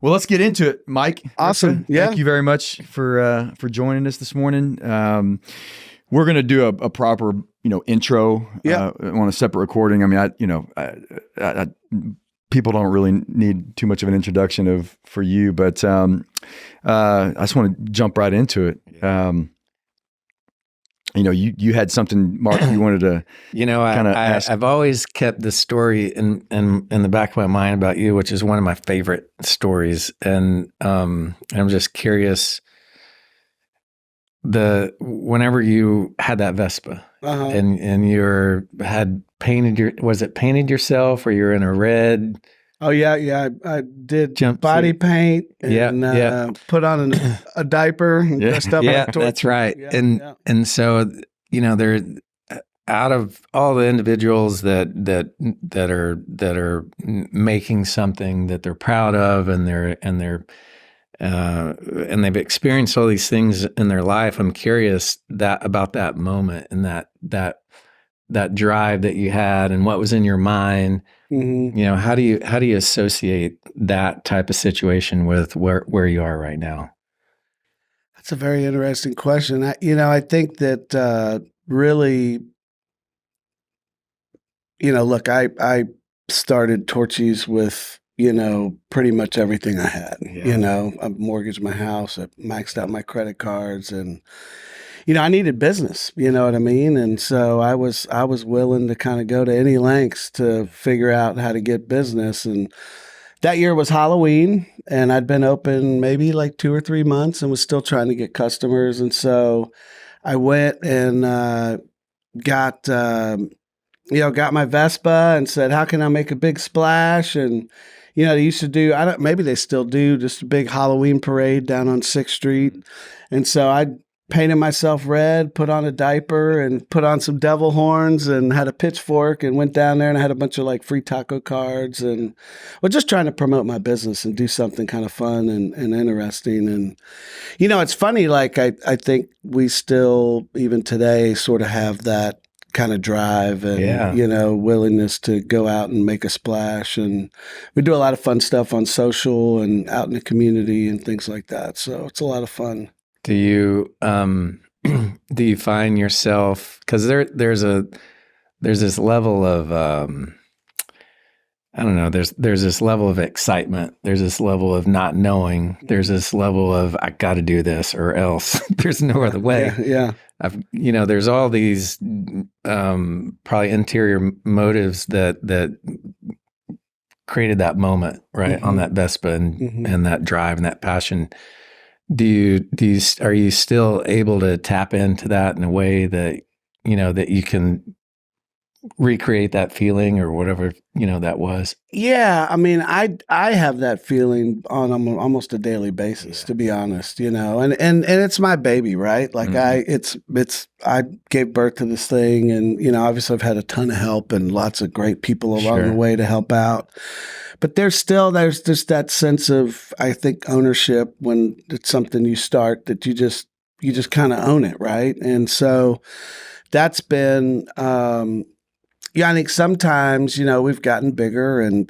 Well, let's get into it, Mike. Awesome. Rypka, Yeah. Thank you very much for joining us this morning. We're going to do a proper, intro on a separate recording. I mean, I people don't really need too much of an introduction for you, but I just want to jump right into it. You had something, Mark, you wanted to ask. I've always kept this story in the back of my mind about you, which is one of my favorite stories. And I'm just curious, whenever you had that Vespa and had painted yourself, or you're in a red? Oh yeah. I did jumpsuit. Body paint and put on a diaper and dressed up. Yeah, that's right. And so, they're out of all the individuals that are making something that they're proud of, and they've experienced all these things in their life. I'm curious about that moment and that drive that you had and what was in your mind. Mm-hmm. How do you associate that type of situation with where you are right now? That's a very interesting question. I think that really, look, I started Torchy's with, pretty much everything I had. Yeah. I mortgaged my house, I maxed out my credit cards, and I needed business, you know what I mean? And so I was willing to kind of go to any lengths to figure out how to get business. And that year was Halloween, and I'd been open maybe like 2 or 3 months and was still trying to get customers. And so I went and got my Vespa and said, how can I make a big splash? And they used to do, maybe they still do, just a big Halloween parade down on 6th Street. And so I painted myself red, put on a diaper, and put on some devil horns, and had a pitchfork, and went down there, and I had a bunch of like free taco cards, and was just trying to promote my business and do something kind of fun and interesting. And it's funny, like I think we still, even today, sort of have that kind of drive and willingness to go out and make a splash. And we do a lot of fun stuff on social and out in the community and things like that. So it's a lot of fun. Do you find yourself, because there's this level of I don't know, there's this level of excitement, there's this level of not knowing, there's this level of I got to do this or else there's no other way. Yeah. There's all these probably interior motives that created that moment, right, on that Vespa and that drive and that passion. Are you still able to tap into that in a way that that you can recreate that feeling or whatever that was? Yeah, I mean, I have that feeling on almost a daily basis, to be honest. And it's my baby, right? Like I gave birth to this thing, and obviously I've had a ton of help and lots of great people along the way to help out. But there's just that sense of, I think, ownership when it's something you start that you just kind of own it, right? And so that's been, I think sometimes, we've gotten bigger and,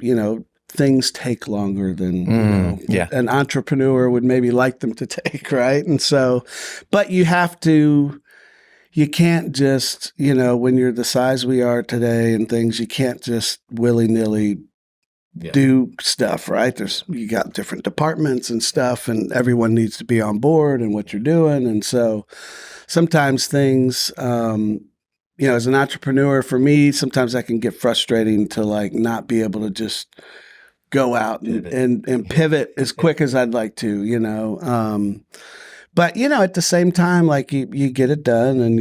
things take longer than an entrepreneur would maybe like them to take, right? And so, but you can't just, when you're the size we are today and things, you can't just willy-nilly do stuff, right? You got different departments and stuff, and everyone needs to be on board and what you're doing. And so sometimes things, as an entrepreneur, for me, sometimes that can get frustrating to like not be able to just go out and pivot as quick as I'd like to, but at the same time, like you get it done and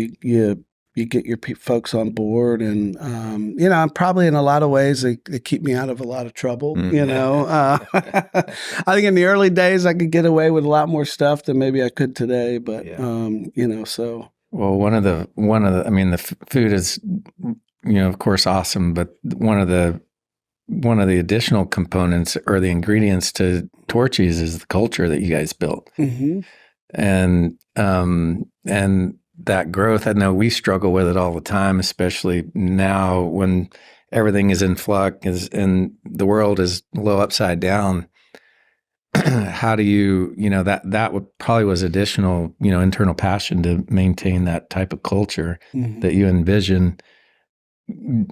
you get your folks on board, and I'm probably in a lot of ways they keep me out of a lot of trouble. I think in the early days I could get away with a lot more stuff than maybe I could today, but so. Well, one of the I mean, the food is of course awesome, but one of the additional components or the ingredients to Torchy's is the culture that you guys built, and that growth. I know we struggle with it all the time, especially now when everything is in flux and the world is a little upside down. how do you, that probably was additional, internal passion to maintain that type of culture that you envision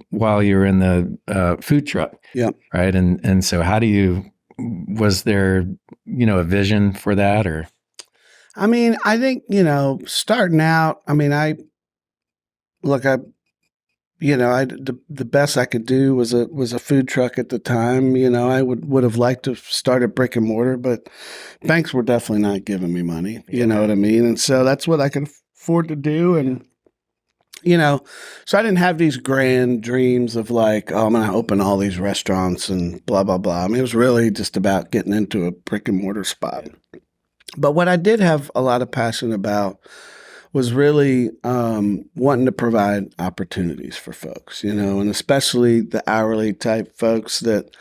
while you're in the food truck. Yeah. Right. And so was there, a vision for that or? I mean, I think, starting out, I mean, the best I could do was a food truck at the time. I would have liked to start a brick and mortar, but banks were definitely not giving me money. You know what I mean? And so that's what I could afford to do. And, so I didn't have these grand dreams of like, oh, I'm going to open all these restaurants and blah, blah, blah. I mean, it was really just about getting into a brick and mortar spot. But what I did have a lot of passion about was really wanting to provide opportunities for folks, and especially the hourly type folks that,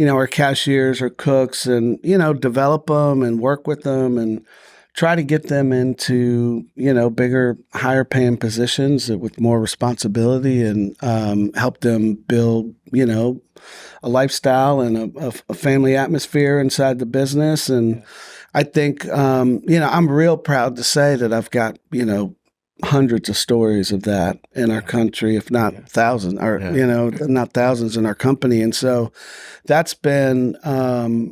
are cashiers or cooks and, develop them and work with them and try to get them into, bigger, higher paying positions with more responsibility and help them build, a lifestyle and a family atmosphere inside the business. And I think, I'm real proud to say that I've got, hundreds of stories of that in our country, if not thousands, or, not thousands in our company. And so that's been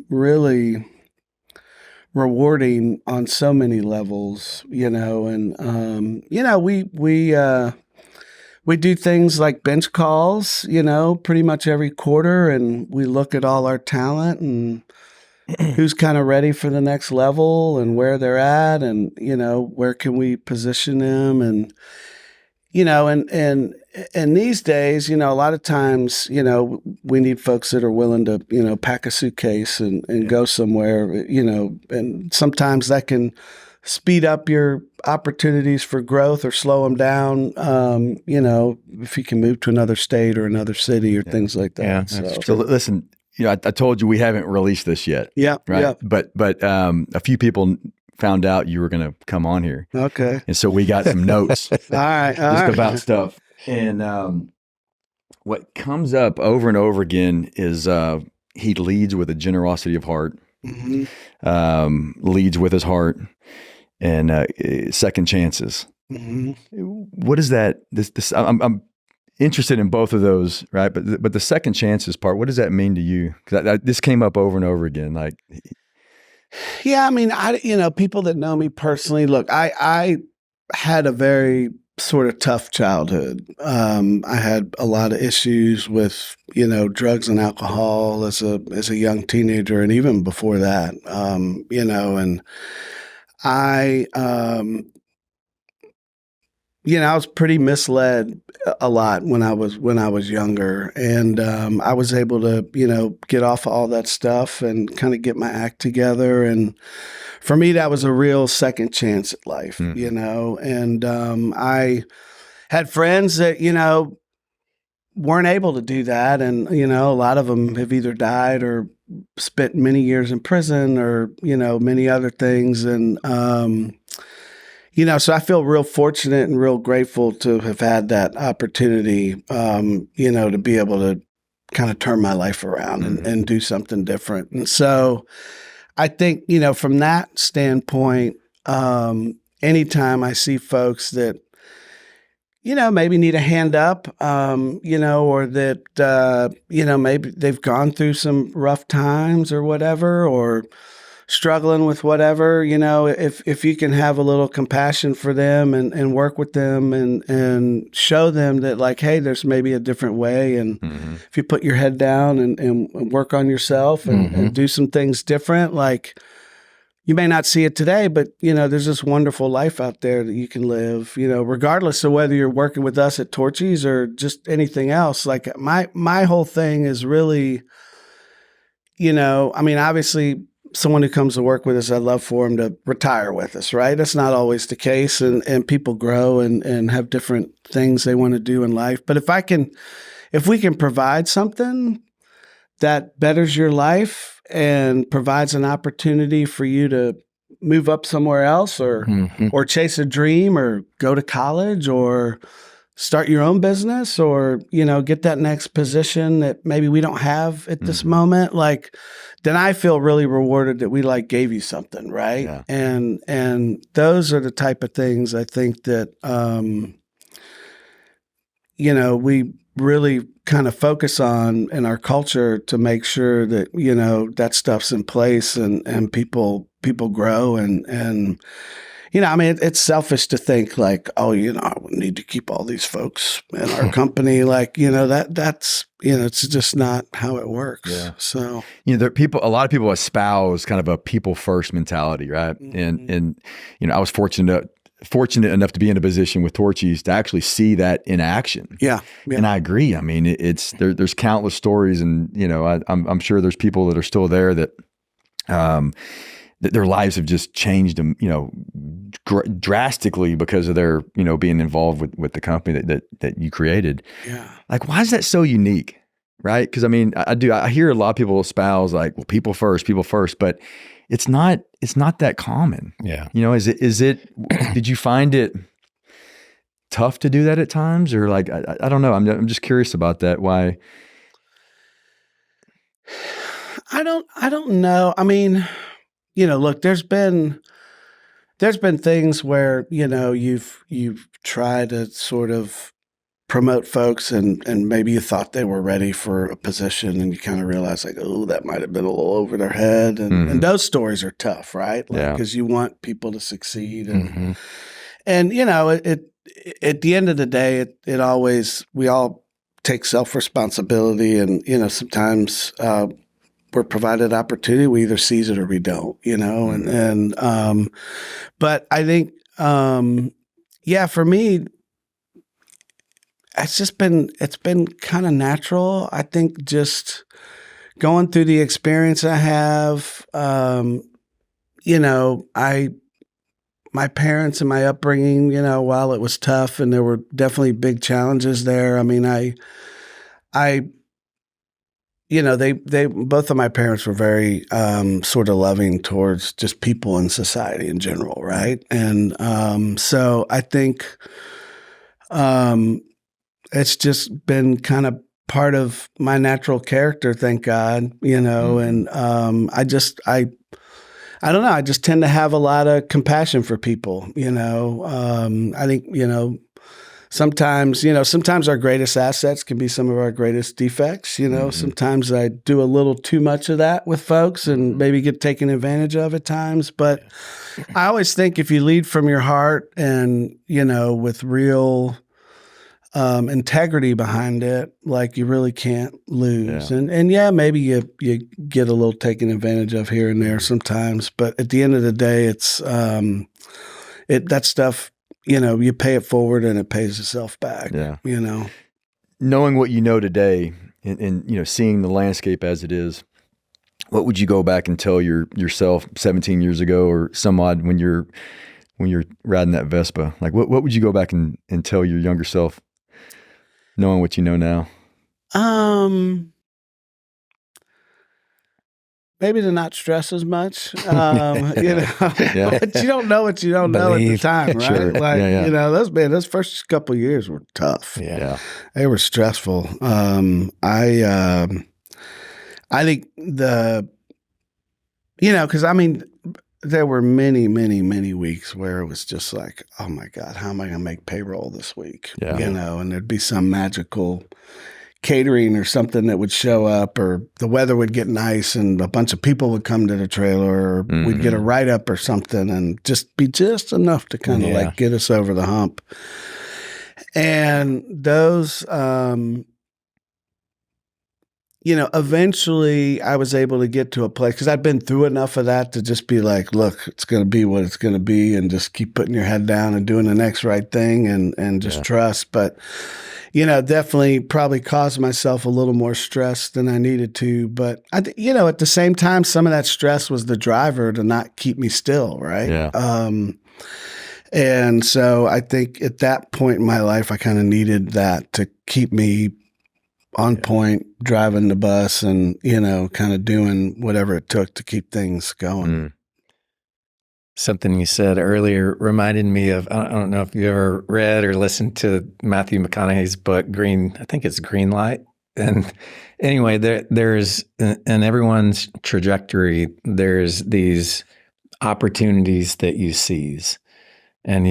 really rewarding on so many levels, and, we do things like bench calls, pretty much every quarter, and we look at all our talent and who's kind of ready for the next level and where they're at and, where can we position them and, and these days, a lot of times, we need folks that are willing to, pack a suitcase and go somewhere, and sometimes that can speed up your opportunities for growth or slow them down, if you can move to another state or another city or things like that. Yeah, so listen, I told you we haven't released this yet. Yeah. Right. Yeah. But a few people found out you were going to come on here. Okay. And so we got some notes all right. about stuff. And what comes up over and over again is he leads with a generosity of heart, leads with his heart, and second chances. What is that? I'm interested in both of those, right? But the second chances part, what does that mean to you? Because this came up over and over again. Like, yeah, I mean, people that know me personally, look, I had a very sort of tough childhood. I had a lot of issues with, drugs and alcohol as a young teenager, and even before that, and I I was pretty misled a lot when I was younger, and I was able to get off of all that stuff and kind of get my act together. And for me, that was a real second chance at life, And I had friends that weren't able to do that, and a lot of them have either died or spent many years in prison or many other things, and so I feel real fortunate and real grateful to have had that opportunity, to be able to kind of turn my life around and do something different. And so I think, from that standpoint, anytime I see folks that, maybe need a hand up, or that, maybe they've gone through some rough times or whatever, or struggling with whatever, if you can have a little compassion for them and work with them and show them that like, hey, there's maybe a different way. And if you put your head down and work on yourself and do some things different, like you may not see it today, but there's this wonderful life out there that you can live, regardless of whether you're working with us at Torchy's or just anything else. Like my whole thing is really, I mean, obviously, someone who comes to work with us, I'd love for them to retire with us, right? That's not always the case, and people grow and have different things they want to do in life. But if we can provide something that betters your life and provides an opportunity for you to move up somewhere else or chase a dream or go to college or start your own business or, get that next position that maybe we don't have at this moment, like, then I feel really rewarded that we like gave you something. Right. Yeah. And those are the type of things I think that, we really kind of focus on in our culture to make sure that, that stuff's in place and people grow and, I mean, it's selfish to think like, oh, I need to keep all these folks in our company. Like, that's, it's just not how it works. Yeah. So, a lot of people espouse kind of a people first mentality, right? And I was fortunate enough to be in a position with Torchy's to actually see that in action. Yeah. And I agree. I mean, there's countless stories, and I'm sure there's people that are still there that that their lives have just changed, drastically because of their being involved with the company that you created. Yeah. Like, why is that so unique, right? Because I mean, I hear a lot of people espouse like, well, people first, but it's not that common. Yeah. Is it, did you find it tough to do that at times, or like, I don't know. I'm just curious about that. Why? I don't know. I mean, look, there's been things where, you've tried to sort of promote folks and maybe you thought they were ready for a position and you kind of realize like, oh, that might have been a little over their head. And those stories are tough, right? Like, because you want people to succeed. And, it at the end of the day, it always, we all take self-responsibility and, sometimes, we're provided opportunity, we either seize it or we don't, but I think, for me, it's been kind of natural. I think just going through the experience I have, my parents and my upbringing, while it was tough and there were definitely big challenges there. I mean, they both of my parents were very sort of loving towards just people in society in general, right? And so I think it's just been kind of part of my natural character, thank God, and I don't know, I just tend to have a lot of compassion for people, I think, sometimes our greatest assets can be some of our greatest defects. Sometimes I do a little too much of that with folks and maybe get taken advantage of at times. But I always think if you lead from your heart and, with real integrity behind it, like you really can't lose. Yeah. And maybe you get a little taken advantage of here and there sometimes. But at the end of the day, it's that stuff, you pay it forward and it pays itself back. Yeah. Knowing what you know today and seeing the landscape as it is, what would you go back and tell yourself 17 years ago or some odd when you're riding that Vespa? Like what would you go back and tell your younger self, knowing what you know now? Maybe to not stress as much, but you don't know what you don't know at the time, right? Sure. Like, those first couple of years were tough. Yeah. They were stressful. I think cause I mean, there were many, many, many weeks where it was just like, oh my God, how am I going to make payroll this week? Yeah. And there'd be some magical catering or something that would show up, or the weather would get nice and a bunch of people would come to the trailer, or we'd get a write-up or something and just be just enough to kind of like get us over the hump. And those, eventually I was able to get to a place because I'd been through enough of that to just be like, look, it's going to be what it's going to be, and just keep putting your head down and doing the next right thing and just trust. But definitely probably caused myself a little more stress than I needed to. But at the same time, some of that stress was the driver to not keep me still, right? Yeah. And so I think at that point in my life, I kind of needed that to keep me on point, driving the bus and, kind of doing whatever it took to keep things going. something you said earlier reminded me of, I don't know if you ever read or listened to Matthew McConaughey's book, I think it's Green Light. And anyway, there's in everyone's trajectory, there's these opportunities that you seize. And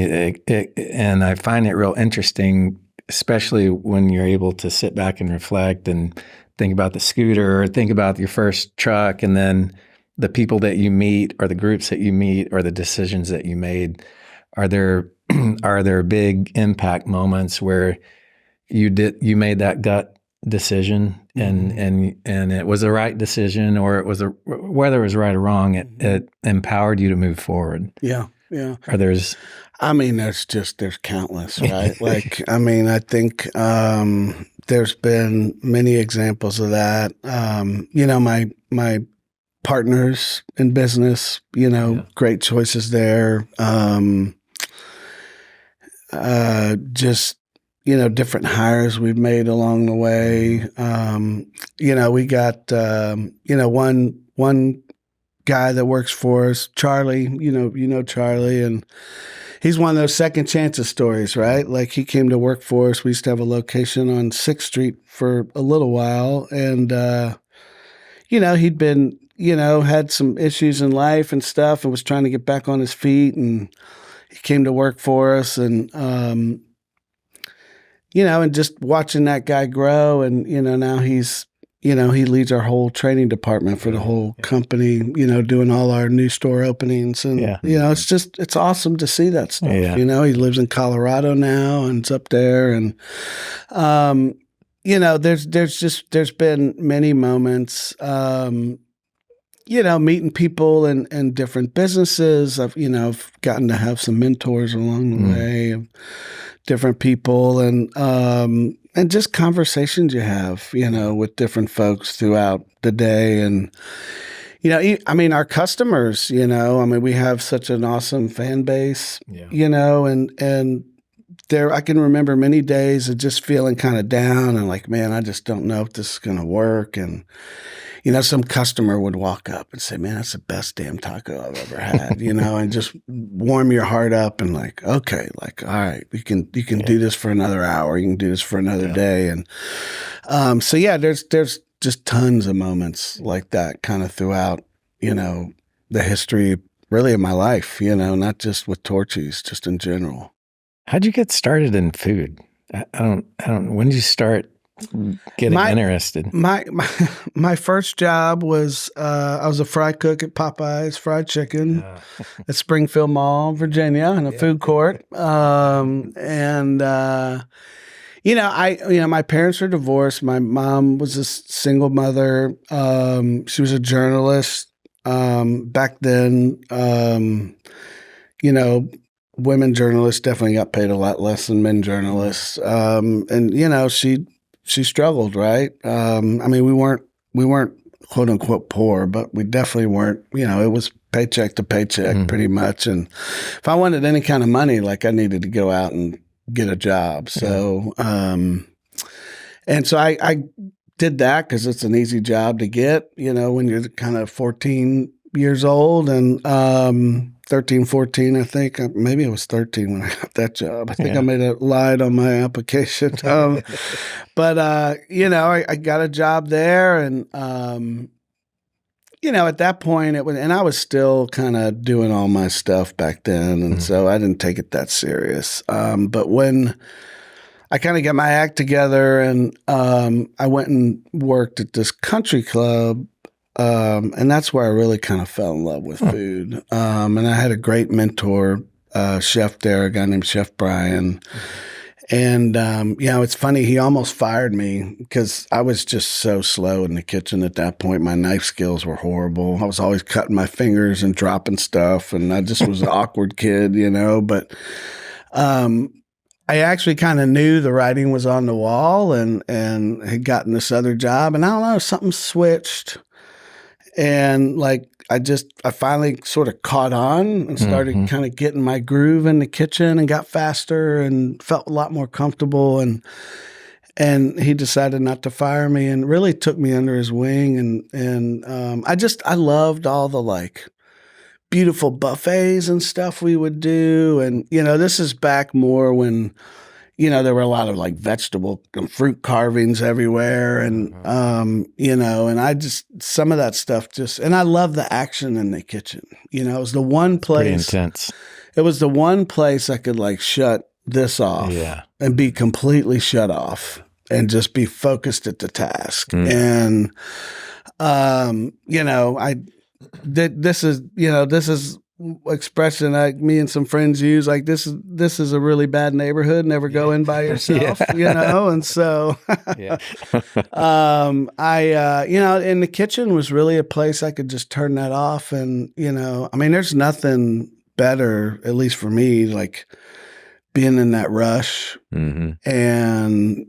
I find it real interesting, especially when you're able to sit back and reflect and think about the scooter or think about your first truck, and then the people that you meet or the groups that you meet or the decisions that you made. Are there big impact moments where you made that gut decision and it was the right decision, or whether it was right or wrong, it empowered you to move forward? Yeah. Yeah. There's countless, right? Like, I mean, I think there's been many examples of that. My partners in business, great choices there. Just, different hires we've made along the way. We got, one guy that works for us, Charlie, Charlie, and he's one of those second chances stories, right? Like, he came to work for us. We used to have a location on 6th Street for a little while. And, he'd been, had some issues in life and stuff and was trying to get back on his feet. And he came to work for us, and, and just watching that guy grow. And, now he's, he leads our whole training department for the whole company, doing all our new store openings. And, it's awesome to see that stuff. Yeah. He lives in Colorado now and it's up there. And, there's been many moments, meeting people in different businesses. I've gotten to have some mentors along the way of different people, and just conversations you have, with different folks throughout the day. And, our customers, we have such an awesome fan base, and there, I can remember many days of just feeling kind of down and like, man, I just don't know if this is going to work. And, some customer would walk up and say, man, that's the best damn taco I've ever had, and just warm your heart up and like, okay, like, all right, you can do this for another hour. You can do this for another day. And, there's just tons of moments like that kind of throughout, the history really of my life, not just with Torchy's, just in general. How'd you get started in food? I don't, when did you start getting interested? My first job was, I was a fry cook at Popeye's Fried Chicken at Springfield Mall, Virginia, in a food court. My parents were divorced. My mom was a single mother. She was a journalist. Back then, women journalists definitely got paid a lot less than men journalists. She struggled, right? We weren't quote unquote poor, but we definitely weren't, it was paycheck to paycheck pretty much. And if I wanted any kind of money, like, I needed to go out and get a job. So, so I did that because it's an easy job to get, when you're kind of 14 years old, and 13, 14, I think. Maybe it was 13 when I got that job. I think I lied on my application. But I got a job there, and, at that point and I was still kind of doing all my stuff back then. And so I didn't take it that serious. But when I kind of got my act together, and I went and worked at this country club, and that's where I really kind of fell in love with food. And I had a great mentor, chef there, a guy named Chef Brian. And, it's funny, he almost fired me because I was just so slow in the kitchen at that point. My knife skills were horrible. I was always cutting my fingers and dropping stuff, and I just was an awkward kid, But I actually kind of knew the writing was on the wall, and had gotten this other job. And I don't know, something switched. And like, I finally sort of caught on and started kind of getting my groove in the kitchen, and got faster and felt a lot more comfortable. And he decided not to fire me, and really took me under his wing. And I loved all the like beautiful buffets and stuff we would do. And, this is back more when, there were a lot of like vegetable and fruit carvings everywhere. And, and I just, some of that stuff and I love the action in the kitchen. It was the one place. Pretty intense. It was the one place I could like shut this off and be completely shut off and just be focused at the task. And, this is expression like me and some friends use, like this is a really bad neighborhood, never go in by yourself. And so and the kitchen was really a place I could just turn that off. And there's nothing better, at least for me, like being in that rush. And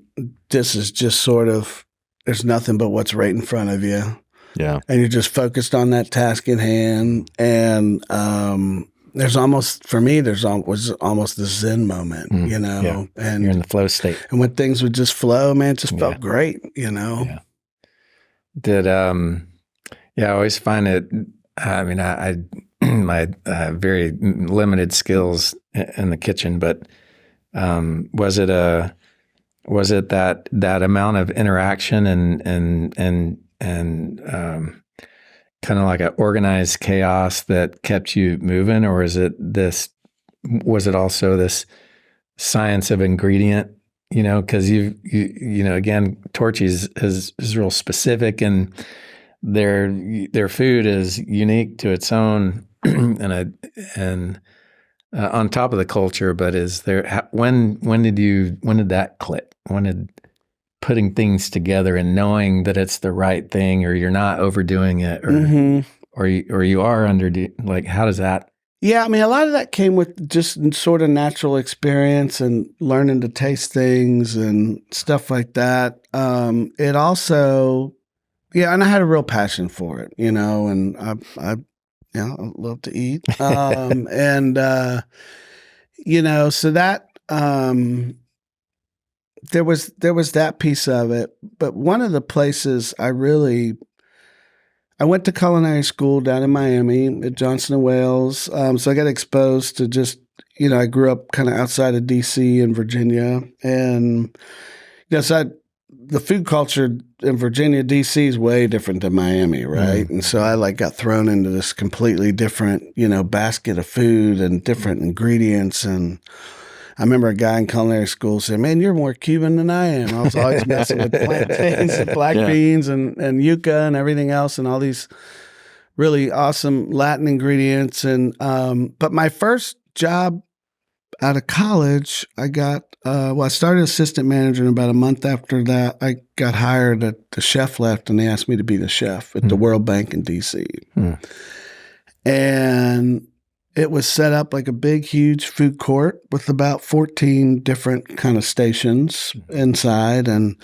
this is just sort of, there's nothing but what's right in front of you. Yeah. And you're just focused on that task at hand. And there's almost, for me, was almost the Zen moment, and you're in the flow state. And when things would just flow, man, it just felt great, Yeah. I always find it, I my very limited skills in the kitchen, but was it that amount of interaction and kind of like an organized chaos that kept you moving, or was it also this science of ingredient? Because you again, Torchy's is real specific, and their food is unique to its own, and on top of the culture. But is there when did that click? When did putting things together and knowing that it's the right thing, or you're not overdoing it, or you are like, how does that? Yeah, a lot of that came with just sort of natural experience and learning to taste things and stuff like that. It also, and I had a real passion for it, and I love to eat, and so that. There was that piece of it, but one of the places I went to culinary school down in Miami at Johnson & Wales. So I got exposed to just, I grew up kind of outside of DC in Virginia, and so the food culture in Virginia, DC is way different than Miami, right? And so I got thrown into this completely different, basket of food and different ingredients. And I remember a guy in culinary school said, "Man, you're more Cuban than I am." I was always messing with plantains and black beans and yuca and everything else and all these really awesome Latin ingredients. And but my first job out of college, I got I started assistant manager, and about a month after that, I got hired. The chef left, and they asked me to be the chef at the World Bank in DC. And it was set up like a big, huge food court with about 14 different kind of stations inside. And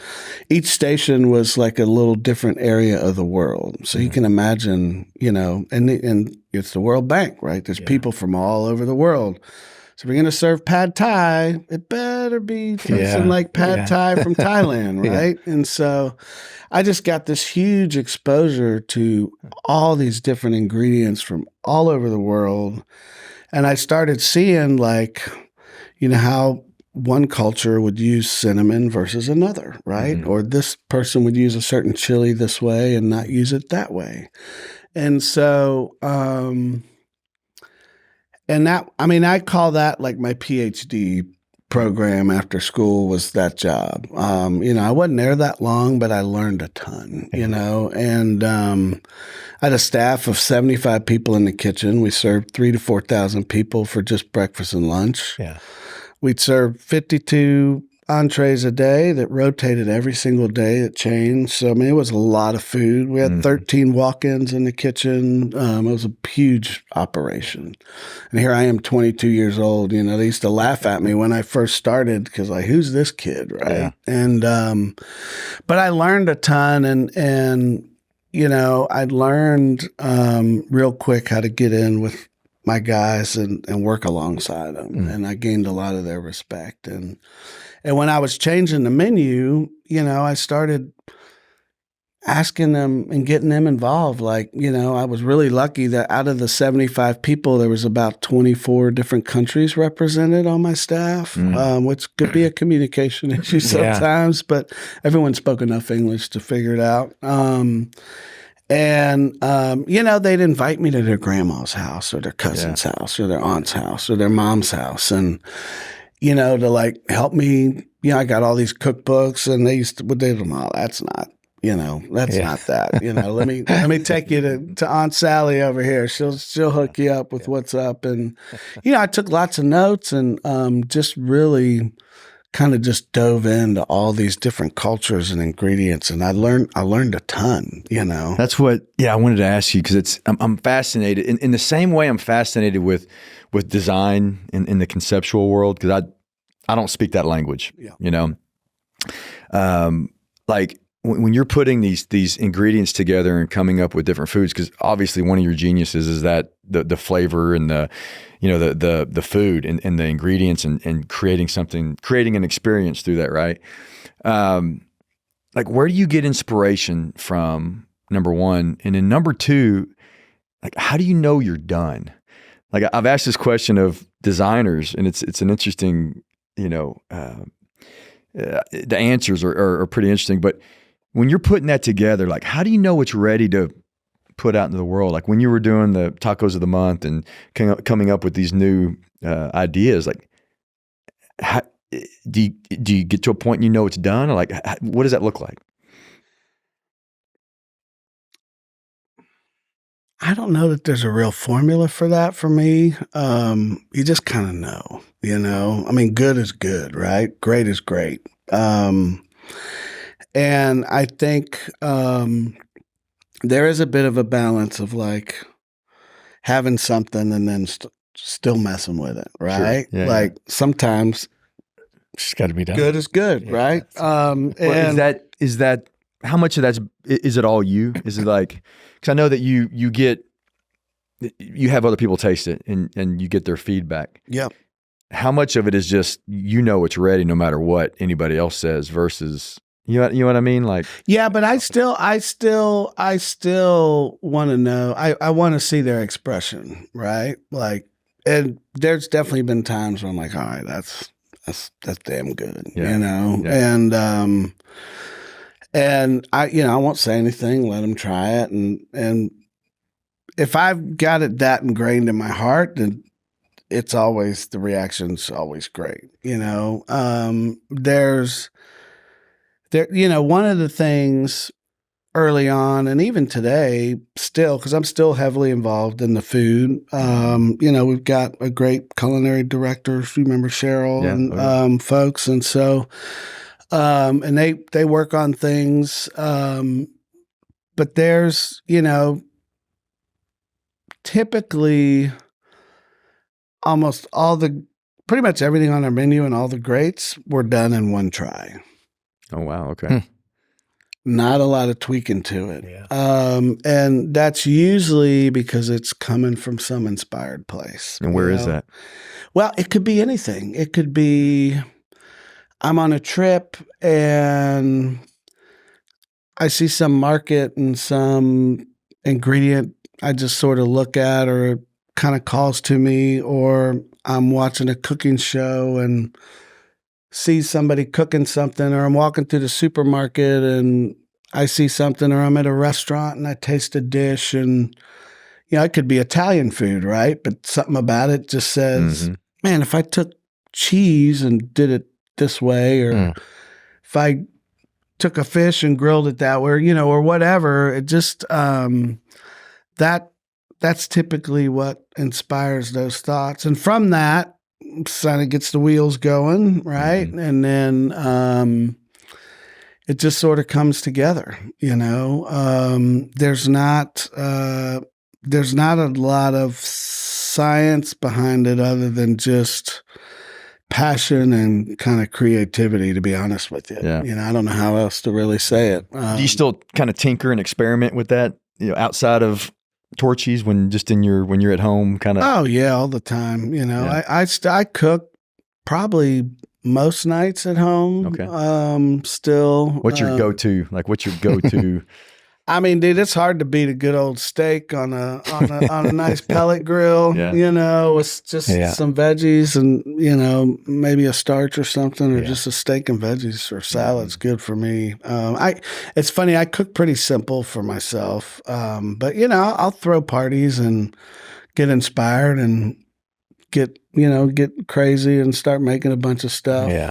each station was like a little different area of the world. So you can imagine, and it's the World Bank, right? There's people from all over the world. So we're going to serve pad thai. It better be tasting like pad thai from Thailand, right? And so I just got this huge exposure to all these different ingredients from all over the world. And I started seeing how one culture would use cinnamon versus another, right? Or this person would use a certain chili this way and not use it that way. And so, I call that like my PhD program after school was that job. I wasn't there that long, but I learned a ton, and I had a staff of 75 people in the kitchen. We served 3,000 to 4,000 people for just breakfast and lunch. Yeah. We'd serve 52 entrees a day that rotated every single day. It changed. So, it was a lot of food. We had 13 walk-ins in the kitchen. It was a huge operation. And here I am, 22 years old. They used to laugh at me when I first started because who's this kid, right? Yeah. And, but I learned a ton and I learned real quick how to get in with my guys and work alongside them. And I gained a lot of their respect. And when I was changing the menu, I started asking them and getting them involved. Like, I was really lucky that out of the 75 people, there was about 24 different countries represented on my staff, which could be a communication issue sometimes, but everyone spoke enough English to figure it out. They'd invite me to their grandma's house or their cousin's house or their aunt's house or their mom's house. And, to like help me, I got all these cookbooks and they used to, that's not, that's not that, let me take you to Aunt Sally over here. She'll hook you up with what's up. And, I took lots of notes and, just really kind of just dove into all these different cultures and ingredients. And I learned a ton, That's what, I wanted to ask you because I'm fascinated in the same way I'm fascinated with design in the conceptual world. Cause I don't speak that language, like, when you're putting these ingredients together and coming up with different foods, because obviously one of your geniuses is that the flavor and the food and the ingredients and creating an experience through that, right? Like, where do you get inspiration from, number one? And then number two, like, how do you know you're done? Like, I've asked this question of designers, and it's an interesting, the answers are pretty interesting, but when you're putting that together, like, how do you know it's ready to put out into the world? Like when you were doing the tacos of the month and coming up with these new ideas, like, how, do you get to a point and it's done? Or like, what does that look like? I don't know that there's a real formula for that for me. You just kind of know, I mean, good is good, right? Great is great. And I think there is a bit of a balance of like having something and then still messing with it, right? Sure. Yeah, like sometimes it's got to be done. Good is good, right? Well, is that how much of that's is it all you? Is it like, because I know that you have other people taste it and you get their feedback. Yeah. How much of it is just it's ready no matter what anybody else says versus you know what I mean? Like, yeah, but I still want to know. I want to see their expression, right? Like, and there's definitely been times where I'm like, all right, that's damn good, Yeah. and I won't say anything, let them try it, and if I've got it that ingrained in my heart, then the reaction's always great. One of the things early on, and even today, still, because I'm still heavily involved in the food. We've got a great culinary director. You remember Cheryl and folks, and so, and they work on things. But there's, typically pretty much everything on our menu and all the greats were done in one try. Oh, wow. Okay. Not a lot of tweaking to it. Yeah. And that's usually because it's coming from some inspired place. And where is that? Well, it could be anything. It could be I'm on a trip and I see some market and some ingredient I just sort of look at or it kind of calls to me, or I'm watching a cooking show and see somebody cooking something, or I'm walking through the supermarket and I see something, or I'm at a restaurant and I taste a dish, and it could be Italian food, right? But something about it just says, man, if I took cheese and did it this way, or if I took a fish and grilled it that way, or whatever, it just that's typically what inspires those thoughts. And from that, kind of gets the wheels going, right? And then it just sort of comes together, There's not a lot of science behind it other than just passion and kind of creativity, to be honest with you. Yeah. I don't know how else to really say it. Do you still kind of tinker and experiment with that, outside of Torchy's when you're at home kind of? Oh yeah, all the time. I cook probably most nights at home. Okay. Still. What's your go-to? Like, what's your go-to? I mean, dude, it's hard to beat a good old steak on a nice pellet grill. Yeah. You know, with just some veggies and maybe a starch or something, or just a steak and veggies or salad's good for me. It's funny, I cook pretty simple for myself, but I'll throw parties and get inspired and get crazy and start making a bunch of stuff. Yeah.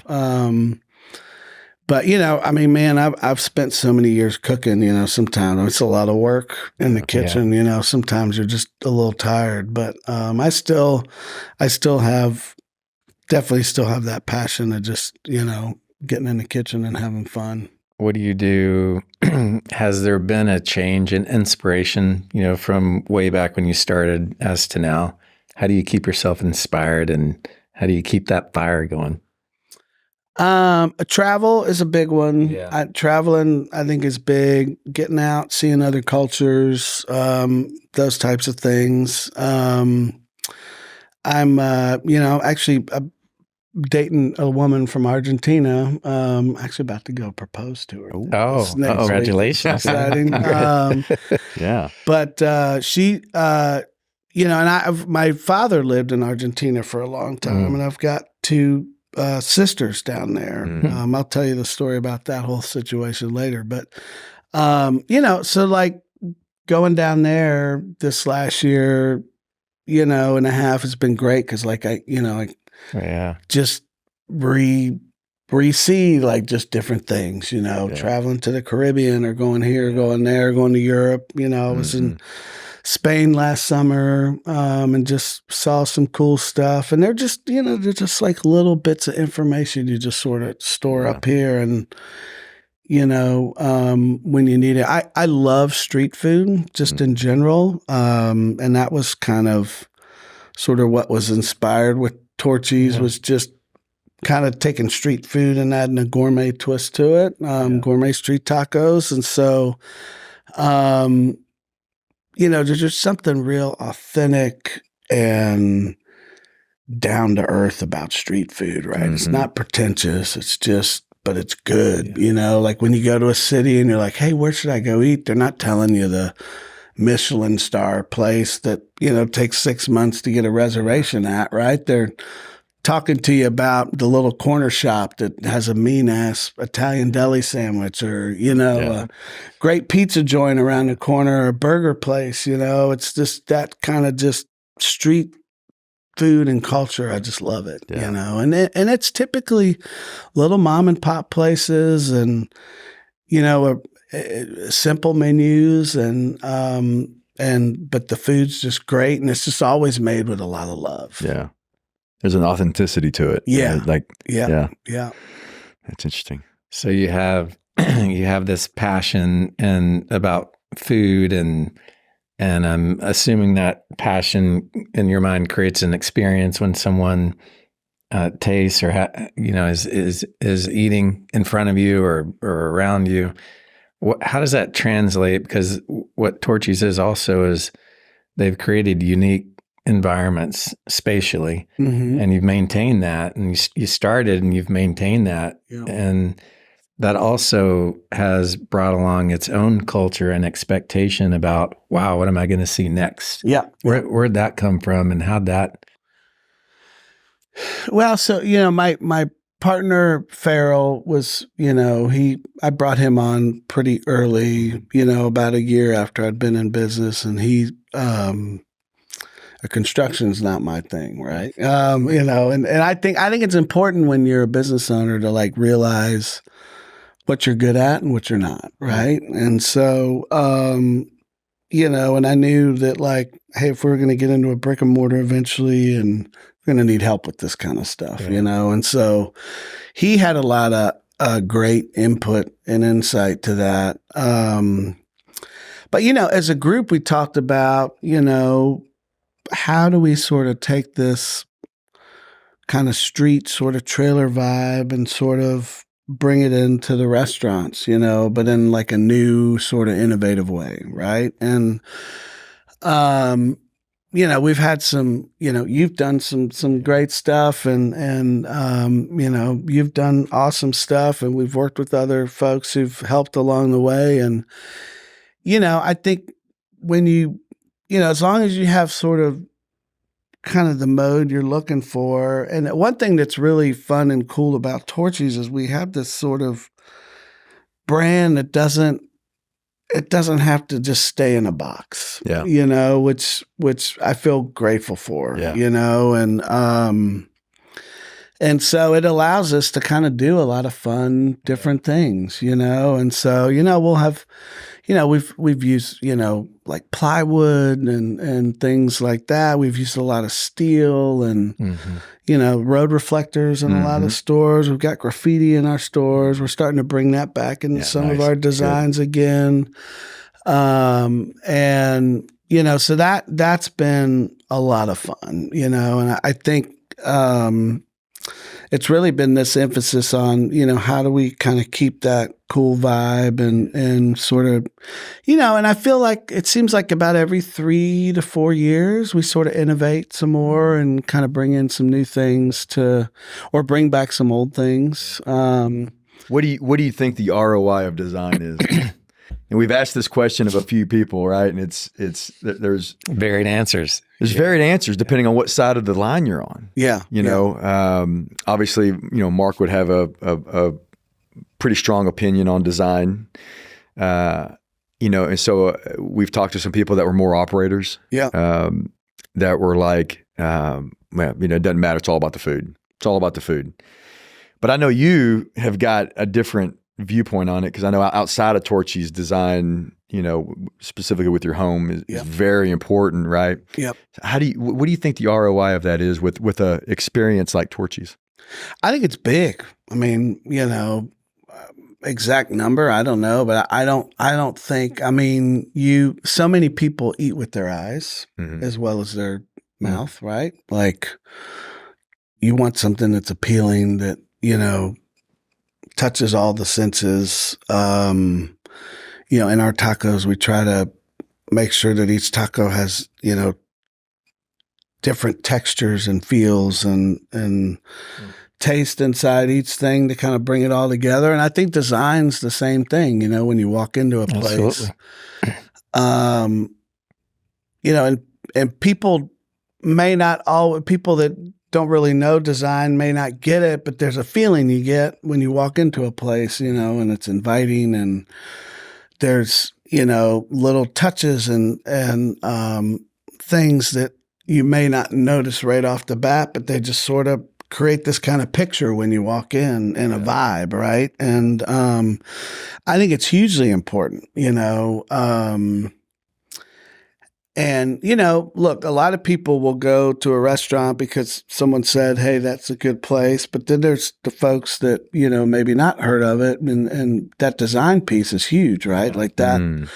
But I mean, man, I've spent so many years cooking. Sometimes it's a lot of work in the kitchen. Sometimes you're just a little tired, but I still definitely still have that passion of just getting in the kitchen and having fun. What do you do? Has there been a change in inspiration, from way back when you started as to now? How do you keep yourself inspired, and how do you keep that fire going? Travel is a big one. Yeah. Traveling, I think, is big. Getting out, seeing other cultures, those types of things. I'm, actually dating a woman from Argentina. Actually about to go propose to her. Oh, congratulations! Exciting. Yeah. But she, and my father lived in Argentina for a long time, and I've got two sisters down there. I'll tell you the story about that whole situation later. But, so like going down there this last year, and a half has been great. Cause like just re-see like just different things, traveling to the Caribbean or going here, going there, going to Europe. I was in Spain last summer, and just saw some cool stuff. And they're just, they're just like little bits of information you just sort of store up here. And, when you need it, I love street food just in general. And that was kind of sort of what was inspired with Torchy's was just kind of taking street food and adding a gourmet twist to it, gourmet street tacos. And so, there's just something real authentic and down to earth about street food, right? It's not pretentious. It's just, but it's good. Like when you go to a city and you're like, hey, where should I go eat? They're not telling you the Michelin star place that, takes 6 months to get a reservation at, right? They're talking to you about the little corner shop that has a mean-ass Italian deli sandwich or, a great pizza joint around the corner or a burger place, It's just that kind of just street food and culture. I just love it, And it's typically little mom and pop places and, simple menus but the food's just great and it's just always made with a lot of love. Yeah. There's an authenticity to it. Yeah. Yeah. That's interesting. So you have this passion about food and I'm assuming that passion in your mind creates an experience when someone tastes or is eating in front of you or around you. How does that translate? Because what Torchy's is also is they've created unique environments spatially, and you've maintained that, and you started and you've maintained that, and that also has brought along its own culture and expectation about, wow, what am I going to see next? Yeah. Where'd that come from, and how'd that? Well, so my partner Farrell was, I brought him on pretty early, about a year after I'd been in business, and he construction's not my thing, right? And I think it's important when you're a business owner to like realize what you're good at and what you're not, right? And so, and I knew that like, hey, if we're going to get into a brick and mortar eventually, and we're going to need help with this kind of stuff, and so he had a lot of great input and insight to that. But as a group, we talked about, how do we sort of take this kind of street sort of trailer vibe and sort of bring it into the restaurants, but in like a new sort of innovative way, right? And, we've had some, you've done some great stuff and you've done awesome stuff, and we've worked with other folks who've helped along the way. And, I think when as long as you have sort of kind of the mode you're looking for. And one thing that's really fun and cool about Torchies is we have this sort of brand that doesn't have to just stay in a box. Yeah. Which I feel grateful for. Yeah. And so it allows us to kind of do a lot of fun, different things, and so, we'll have, we've used, like plywood and things like that. We've used a lot of steel and, road reflectors in a lot of stores. We've got graffiti in our stores. We're starting to bring that back into some of our designs again. And, so that's been a lot of fun, and I think, it's really been this emphasis on, how do we kind of keep that cool vibe and sort of, and I feel like it seems like about every 3 to 4 years, we sort of innovate some more and kind of bring in some new things or bring back some old things. What do you think the ROI of design is? And we've asked this question of a few people, right? And there's varied answers. There's varied answers depending on what side of the line you're on. Yeah. Obviously, Mark would have a pretty strong opinion on design. And so we've talked to some people that were more operators. Yeah. That were like, it doesn't matter. It's all about the food. It's all about the food. But I know you have got a different viewpoint on it, because I know outside of Torchy's design, specifically with your home is very important, right? Yep. What do you think the ROI of that is with a experience like Torchy's? I think it's big. I mean, exact number, I don't know, but I don't think, so many people eat with their eyes as well as their mouth, right? Like, you want something that's appealing, that, touches all the senses. In our tacos, we try to make sure that each taco has, different textures and feels and taste inside each thing to kind of bring it all together. And I think design's the same thing, when you walk into a place. Absolutely. And people may not people that don't really know design may not get it, but there's a feeling you get when you walk into a place, and it's inviting, and there's, little touches and things that you may not notice right off the bat, but they just sort of create this kind of picture when you walk in and a vibe, right? And I think it's hugely important, and, look, a lot of people will go to a restaurant because someone said, hey, that's a good place. But then there's the folks that, maybe not heard of it. And that design piece is huge, right? Like that,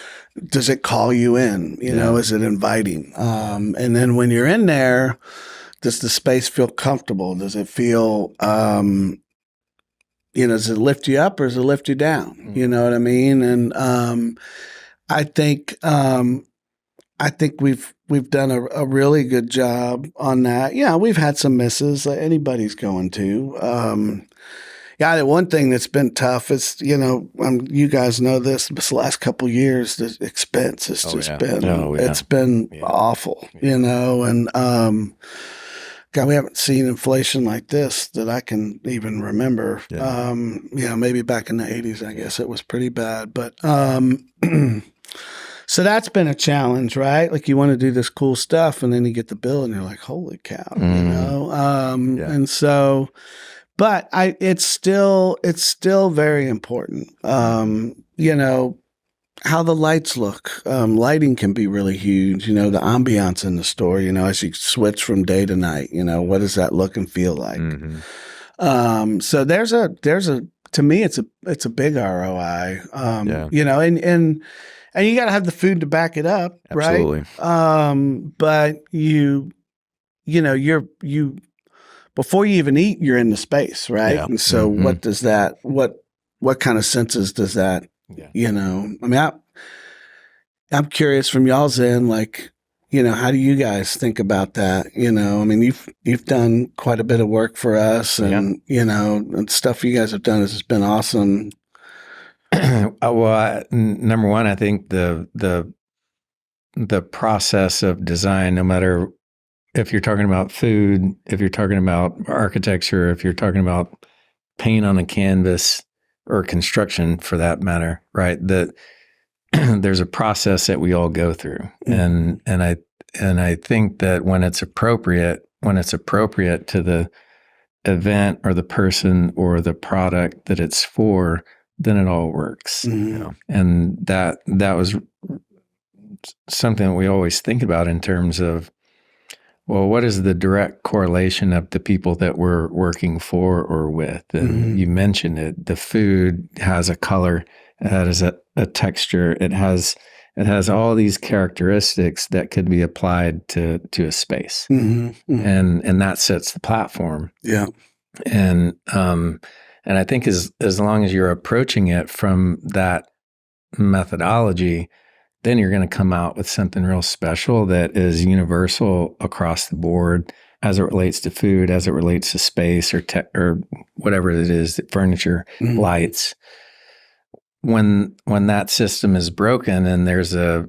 does it call you in? Is it inviting? And then when you're in there, does the space feel comfortable? Does it feel, does it lift you up or does it lift you down? You know what I mean? And I think we've done a really good job on that. Yeah, we've had some misses. Anybody's going to. The one thing that's been tough is, you guys know this last couple of years, the expense has it's been awful, and God, we haven't seen inflation like this that I can even remember. Yeah. Maybe back in the 80s, I guess it was pretty bad, but so that's been a challenge, right? Like, you want to do this cool stuff, and then you get the bill, and you're like, "Holy cow!" And so, but it's still very important. How the lights look. Lighting can be really huge. The ambiance in the store. As you switch from day to night. What does that look and feel like? So there's a to me, it's a big ROI. And you got to have the food to back it up, Absolutely. Right? But you before you even eat, you're in the space, right? Yeah. And so what does that, what kind of senses does that, I'm curious from y'all's end, like, how do you guys think about that? You've done quite a bit of work for us, and, and stuff you guys have done has been awesome. Number one, I think the process of design, no matter if you're talking about food, if you're talking about architecture, if you're talking about paint on a canvas or construction for that matter, right? That there's a process that we all go through. And I think that when it's appropriate to the event or the person or the product that it's for, then it all works. And that was something that we always think about in terms of, well, what is the direct correlation of the people that we're working for or with? And you mentioned it. The food has a color, it has a texture, it has all these characteristics that could be applied to a space, and that sets the platform. Yeah, and I think as long as you're approaching it from that methodology, then you're going to come out with something real special that is universal across the board as it relates to food, as it relates to space or whatever it is, furniture, lights. When that system is broken and there's a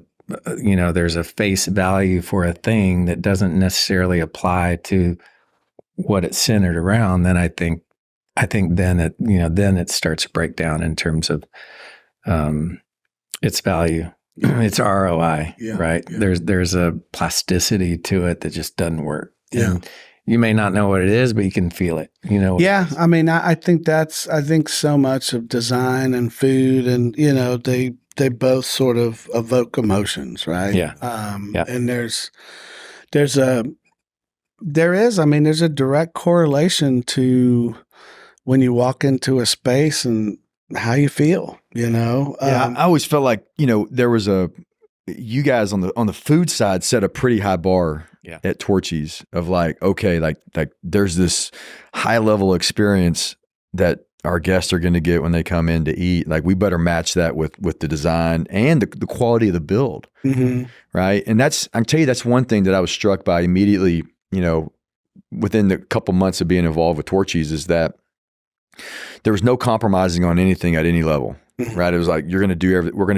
face value for a thing that doesn't necessarily apply to what it's centered around, then I think then it starts to break down in terms of its value. It's ROI, right? Yeah. There's a plasticity to it that just doesn't work. Yeah. And you may not know what it is, but you can feel it, Yeah. I mean, I think so much of design and food and, they both sort of evoke emotions, right? Yeah. And there's a direct correlation to when you walk into a space and how you feel, I always felt like, there was you guys on the food side set a pretty high bar at Torchy's of like, okay, like there's this high level experience that our guests are going to get when they come in to eat. Like we better match that with the design and the quality of the build. Right. And I can tell you, that's one thing that I was struck by immediately, within the couple months of being involved with Torchy's, is that there was no compromising on anything at any level, right? It was like, we're going to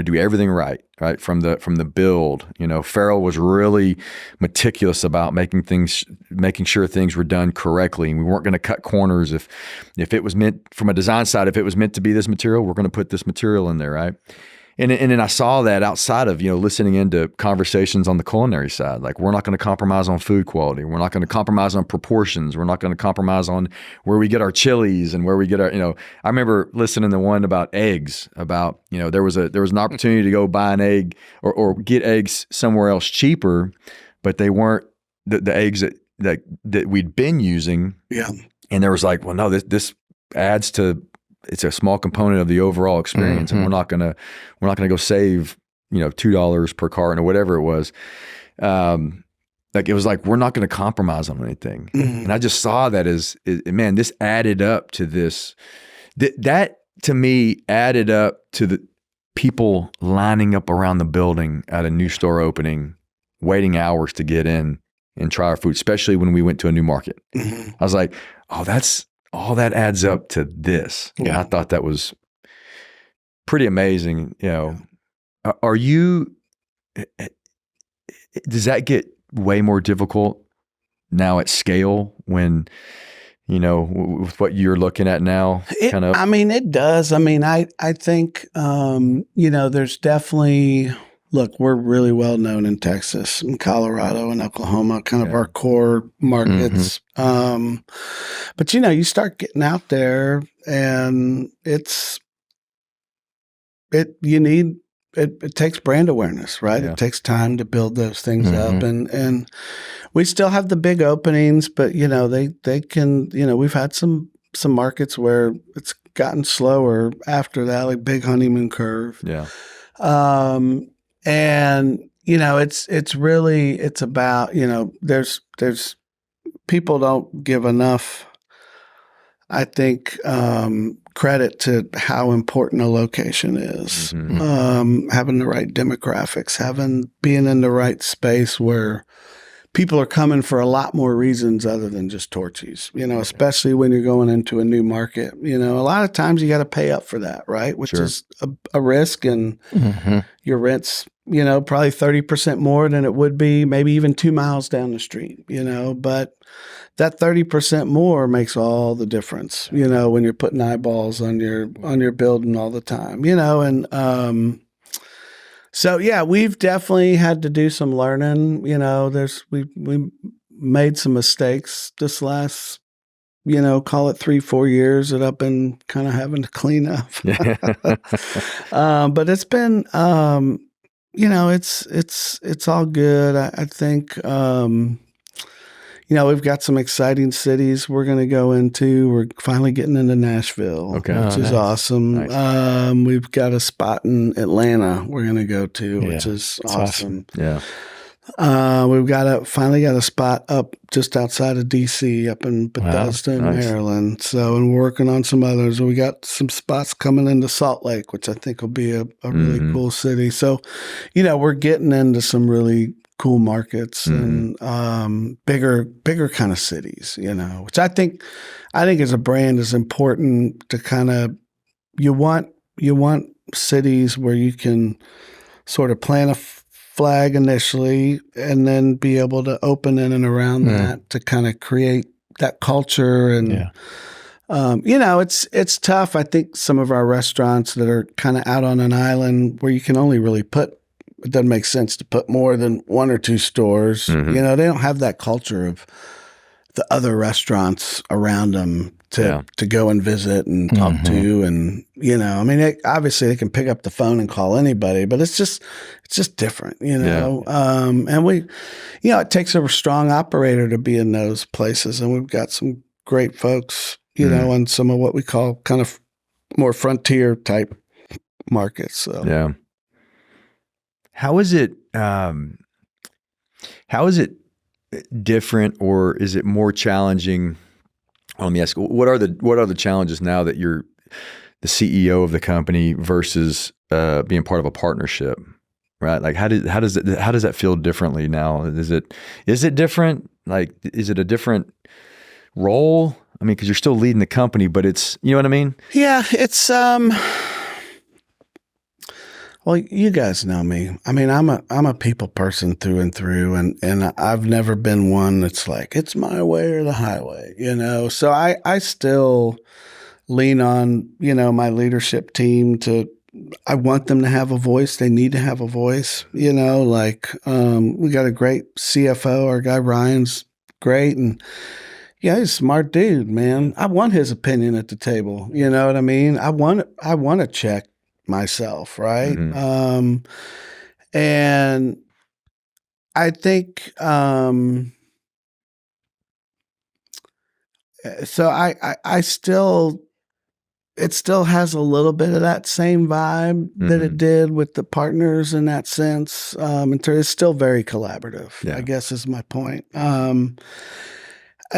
do everything right? From the build, Farrell was really meticulous about making sure things were done correctly. And we weren't going to cut corners. If it was meant from a design side, if it was meant to be this material, we're going to put this material in there. Right. And then I saw that outside of, listening into conversations on the culinary side. Like, we're not going to compromise on food quality. We're not going to compromise on proportions. We're not going to compromise on where we get our chilies and where we get our, I remember listening to one about eggs, about, there was an opportunity to go buy an egg or get eggs somewhere else cheaper, but they weren't the eggs that we'd been using. Yeah. And there was like, well, no, this adds to, it's a small component of the overall experience, and we're not gonna go save $2 per carton or whatever it was. Like it was like, we're not going to compromise on anything, and I just saw that as man, this added up to this. That to me added up to the people lining up around the building at a new store opening, waiting hours to get in and try our food, especially when we went to a new market. I was like, oh, that's. All that adds up to this. Yeah. And I thought that was pretty amazing. Are you, does that get way more difficult now at scale when, with what you're looking at now? I mean, it does. I mean, I think, there's definitely, look, we're really well known in Texas and Colorado and Oklahoma, kind of our core markets. But you start getting out there and it takes brand awareness, right? Yeah. It takes time to build those things up, and we still have the big openings, but they can, we've had some markets where it's gotten slower after that, like big honeymoon curve. Yeah. And it's really, it's about, there's people don't give enough, I think, credit to how important a location is. Having the right demographics, being in the right space where people are coming for a lot more reasons other than just Torchy's, especially when you're going into a new market. A lot of times you got to pay up for that, right? Which is a risk, and your rent's, probably 30% more than it would be maybe even 2 miles down the street, but that 30% more makes all the difference, when you're putting eyeballs on your building all the time, and, so yeah, we've definitely had to do some learning. We made some mistakes this last, call it 3-4 years that I've been kind of having to clean up. But it's been, it's all good. I think, we've got some exciting cities we're going to go into. We're finally getting into Nashville, which is awesome. Nice. We've got a spot in Atlanta we're going to go to, which is awesome. Yeah. We've finally got a spot up just outside of DC, up in Bethesda, Maryland. So, and we're working on some others. We got some spots coming into Salt Lake, which I think will be a really cool city. So, we're getting into some really cool markets and bigger kind of cities, which I think as a brand is important to kind of, you want cities where you can sort of plant a flag initially and then be able to open in and around that to kind of create that culture. And, it's tough. I think some of our restaurants that are kind of out on an island where you can only really it doesn't make sense to put more than 1 or 2 stores. They don't have that culture of the other restaurants around them to go and visit and talk to. And, obviously they can pick up the phone and call anybody, but it's just different, and we, it takes a strong operator to be in those places. And we've got some great folks, on some of what we call kind of more frontier type markets. So, yeah. How is it different, or is it more challenging? Let me ask, what are the challenges now that you're the CEO of the company versus being part of a partnership, right? Like how does that feel differently now? Is it different? Like, is it a different role? I mean, because you're still leading the company, but it's, you know what I mean? Yeah, it's well, you guys know me. I mean, I'm a people person through and through, and I've never been one that's like, it's my way or the highway, So I still lean on, my leadership team I want them to have a voice. They need to have a voice, we got a great CFO. Our guy Ryan's great, and he's a smart dude, man. I want his opinion at the table. You know what I mean? I want to check myself, right? And I think so I still, it still has a little bit of that same vibe that it did with the partners in that sense. It's still very collaborative, I guess is my point.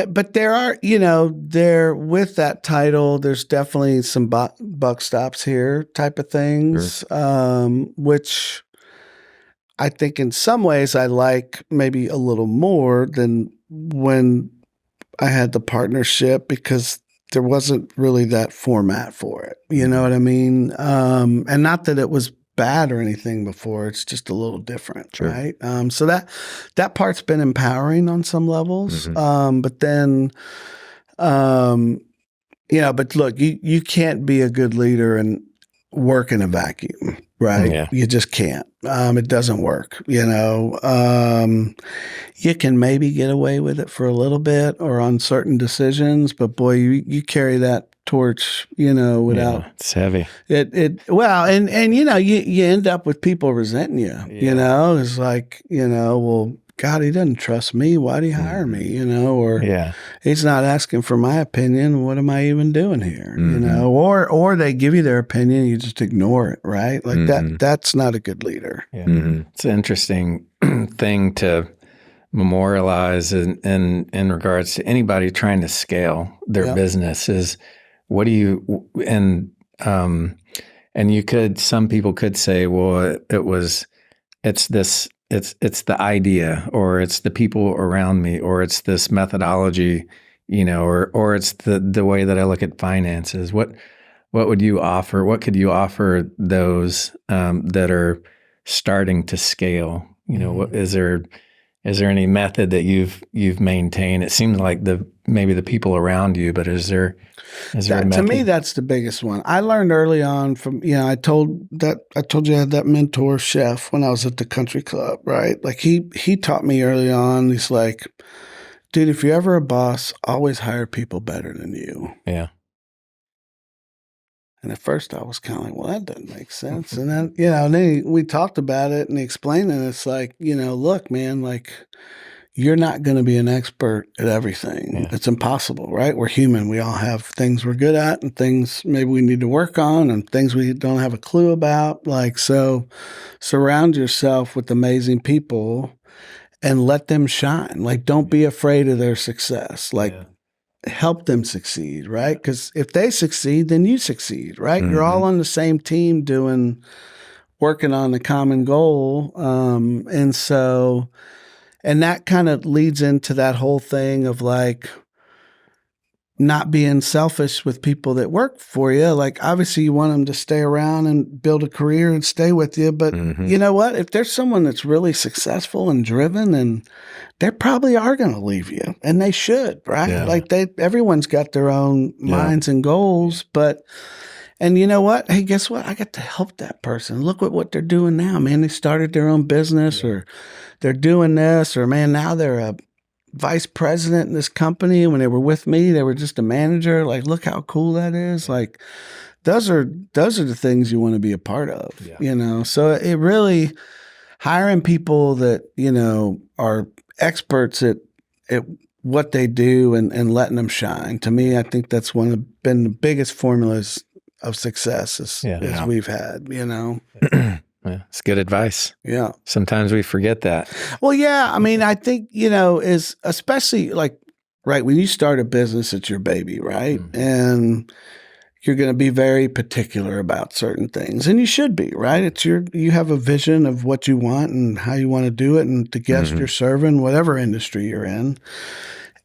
But there are, with that title, there's definitely some buck stops here type of things, which I think in some ways I like maybe a little more than when I had the partnership, because there wasn't really that format for it. You know what I mean? And not that it was bad or anything before. It's just a little different, right? So that part's been empowering on some levels. But then, but look, you can't be a good leader and work in a vacuum, right? Yeah. You just can't. It doesn't work, You can maybe get away with it for a little bit or on certain decisions, but boy, you carry that torch, without it's heavy. Well, and you end up with people resenting you. It's like, well, God, he doesn't trust me. Why'd he hire me? Or he's not asking for my opinion. What am I even doing here? Or they give you their opinion, you just ignore it, right? Like that's not a good leader. Yeah. It's an interesting thing to memorialize in regards to anybody trying to scale their business is, what do you, and some people could say, well, it's it's the idea, or it's the people around me, or it's this methodology, or it's the way that I look at finances. What would you offer? What could you offer those that are starting to scale? What is there any method that you've maintained? It seems like maybe the people around you, but is there a method? To me, that's the biggest one. I learned early on from, I told you I had that mentor chef when I was at the country club, right? Like he taught me early on, he's like, dude, if you're ever a boss, always hire people better than you. Yeah. And at first I was kind of like, well, that doesn't make sense. And then, and then we talked about it and he explained it. It's like, look, man, like you're not going to be an expert at everything. Yeah. It's impossible, right? We're human. We all have things we're good at and things maybe we need to work on and things we don't have a clue about. Like, so surround yourself with amazing people and let them shine. Like, don't be afraid of their success. Like, help them succeed, right? Because if they succeed, then you succeed, right? Mm-hmm. You're all on the same team working on the common goal. And that kind of leads into that whole thing of like not being selfish with people that work for you. Like, obviously you want them to stay around and build a career and stay with you. But you know what? If there's someone that's really successful and driven, and they probably are going to leave you, and they should, right? Yeah. Like everyone's got their own minds and goals, and you know what? Hey, guess what? I got to help that person. Look at what they're doing now, man. They started their own business or they're doing this, or man, now they're a vice president in this company. When they were with me, they were just a manager. Like, look how cool that is. Like, those are the things you want to be a part of, So it really, hiring people that, are experts at what they do and letting them shine. To me, I think that's been the biggest formulas of success as we've had, Yeah, it's good advice. Yeah. Sometimes we forget that. Well, yeah. I mean, I think, is especially like, right, when you start a business, it's your baby, right? Mm-hmm. And you're going to be very particular about certain things. And you should be, right? You have a vision of what you want and how you want to do it and the guest you're serving, whatever industry you're in.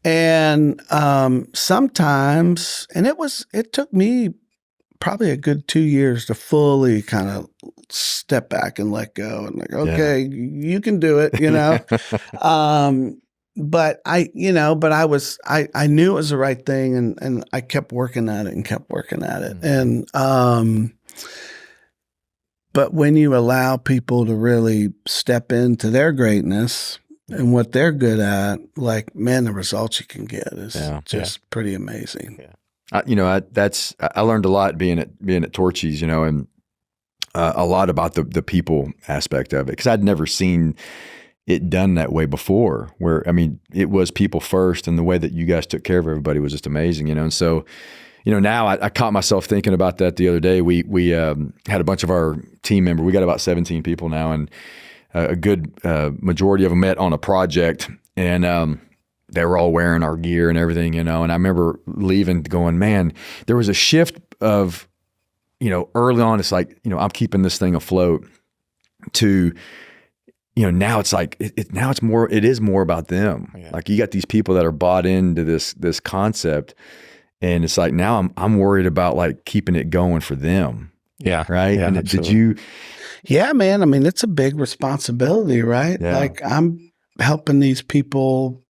And sometimes, and it took me probably a good 2 years to fully kind of step back and let go and like, okay, you can do it, but I knew it was the right thing and I kept working at it and kept working at it. And, but when you allow people to really step into their greatness and what they're good at, like, man, the results you can get is just pretty amazing. Yeah. I learned a lot being at Torchy's, and a lot about the people aspect of it, because I'd never seen it done that way before. Where, I mean, it was people first, and the way that you guys took care of everybody was just amazing, And so, now I caught myself thinking about that the other day. We had a bunch of our team members. We got about 17 people now, and a good majority of them met on a project, and they were all wearing our gear and everything, And I remember leaving going, man, there was a shift of, early on, it's like, I'm keeping this thing afloat to, now it's like, it is more about them. Yeah. Like, you got these people that are bought into this concept, and it's like, now I'm worried about like keeping it going for them. Yeah. Right. Yeah, and did you? Yeah, man. I mean, it's a big responsibility, right? Yeah. Like, I'm helping these people